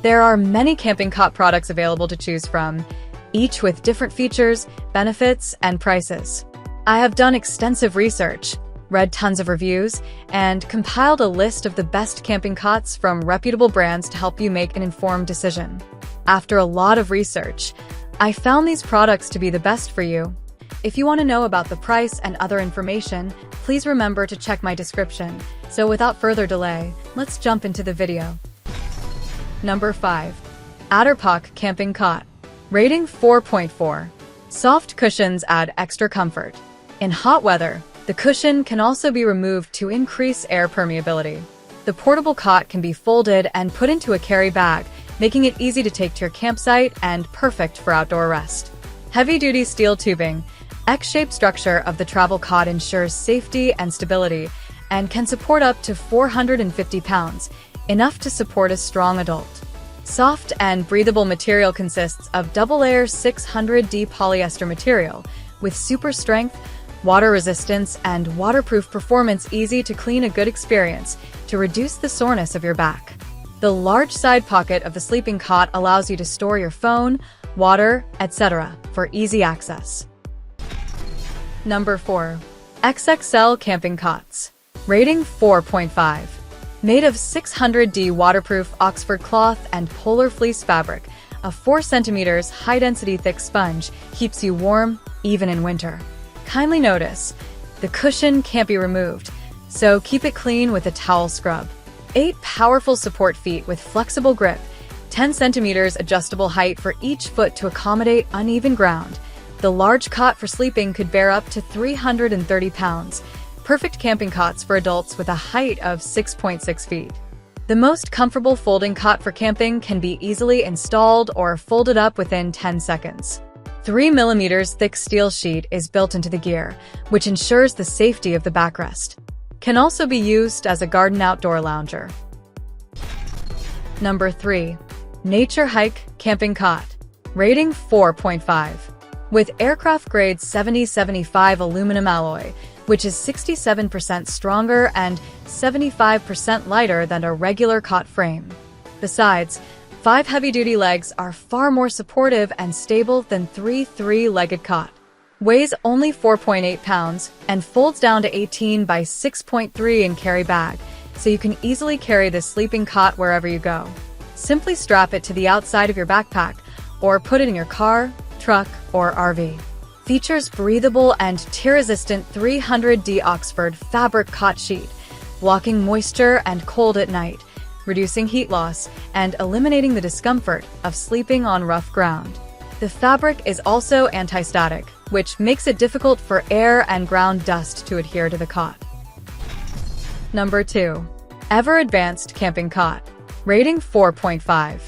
There are many camping cot products available to choose from, each with different features, benefits, and prices. I have done extensive research, read tons of reviews, and compiled a list of the best camping cots from reputable brands to help you make an informed decision. After a lot of research, I found these products to be the best for you. If you want to know about the price and other information, please remember to check my description. So without further delay, let's jump into the video. Number 5. Adderpak Camping Cot. Rating 4.4. Soft cushions add extra comfort. In hot weather, the cushion can also be removed to increase air permeability. The portable cot can be folded and put into a carry bag, making it easy to take to your campsite and perfect for outdoor rest. Heavy-duty steel tubing, X-shaped structure of the travel cot ensures safety and stability and can support up to 450 pounds, enough to support a strong adult. Soft and breathable material consists of double-layer 600D polyester material with super strength, water resistance, and waterproof performance, easy to clean, a good experience to reduce the soreness of your back. The large side pocket of the sleeping cot allows you to store your phone, water, etc. for easy access. Number 4. XXL Camping Cots. Rating 4.5. Made of 600D waterproof Oxford cloth and polar fleece fabric, a 4 cm high-density thick sponge keeps you warm even in winter. Kindly notice, the cushion can't be removed, so keep it clean with a towel scrub. 8 powerful support feet with flexible grip, 10 centimeters adjustable height for each foot to accommodate uneven ground. The large cot for sleeping could bear up to 330 pounds. Perfect camping cots for adults with a height of 6.6 feet. The most comfortable folding cot for camping can be easily installed or folded up within 10 seconds. 3 mm thick steel sheet is built into the gear, which ensures the safety of the backrest. Can also be used as a garden outdoor lounger. Number 3. Nature Hike Camping Cot. Rating 4.5. With aircraft-grade 7075 aluminum alloy, which is 67% stronger and 75% lighter than a regular cot frame. Besides, 5 heavy-duty legs are far more supportive and stable than 3 three-legged cot. Weighs only 4.8 pounds and folds down to 18 by 6.3 in carry bag, so you can easily carry this sleeping cot wherever you go. Simply strap it to the outside of your backpack or put it in your car, truck, or RV. Features breathable and tear-resistant 300D Oxford fabric cot sheet, blocking moisture and cold at night, reducing heat loss, and eliminating the discomfort of sleeping on rough ground. The fabric is also anti-static, which makes it difficult for air and ground dust to adhere to the cot. Number 2. Ever Advanced Camping Cot. Rating 4.5.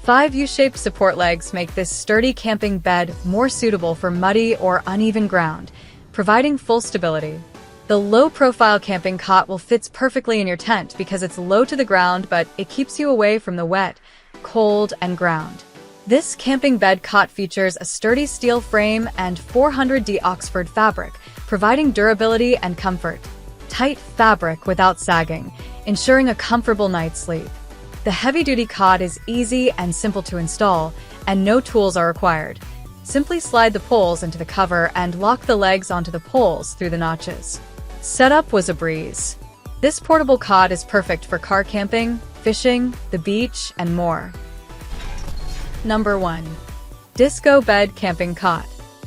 5 U-shaped support legs make this sturdy camping bed more suitable for muddy or uneven ground, providing full stability. The low-profile camping cot will fit perfectly in your tent because it's low to the ground, but it keeps you away from the wet, cold, and ground. This camping bed cot features a sturdy steel frame and 400D Oxford fabric, providing durability and comfort. Tight fabric without sagging, ensuring a comfortable night's sleep. The heavy-duty cot is easy and simple to install, and no tools are required. Simply slide the poles into the cover and lock the legs onto the poles through the notches. Setup was a breeze. This portable cot is perfect for car camping, fishing, the beach, and more. Number 1. Disco Bed Camping Cot.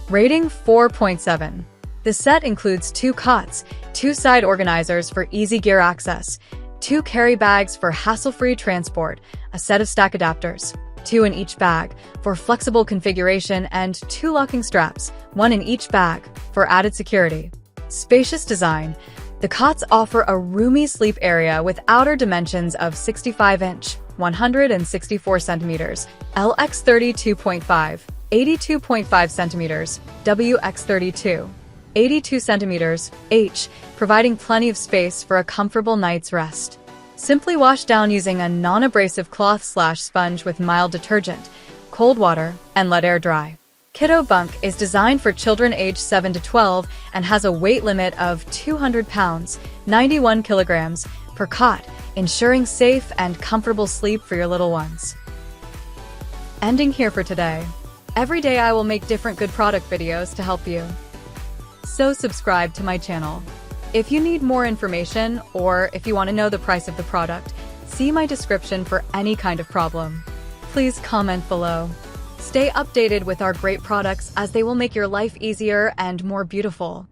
Rating 4.7. The set includes 2 cots, 2 side organizers for easy gear access, 2 carry bags for hassle-free transport, a set of stack adapters, 2 in each bag for flexible configuration, and 2 locking straps, 1 in each bag for added security. Spacious design. The cots offer a roomy sleep area with outer dimensions of 65-inch, 164 centimeters, LX32.5, 82.5 centimeters, WX32, 82 centimeters, H, providing plenty of space for a comfortable night's rest. Simply wash down using a non-abrasive cloth/sponge with mild detergent, cold water, and let air dry. Kiddo Bunk is designed for children aged 7 to 12 and has a weight limit of 200 pounds, 91 kilograms, per cot, ensuring safe and comfortable sleep for your little ones. Ending here for today. Every day I will make different good product videos to help you. So subscribe to my channel. If you need more information or if you want to know the price of the product, see my description for any kind of problem. Please comment below. Stay updated with our great products as they will make your life easier and more beautiful.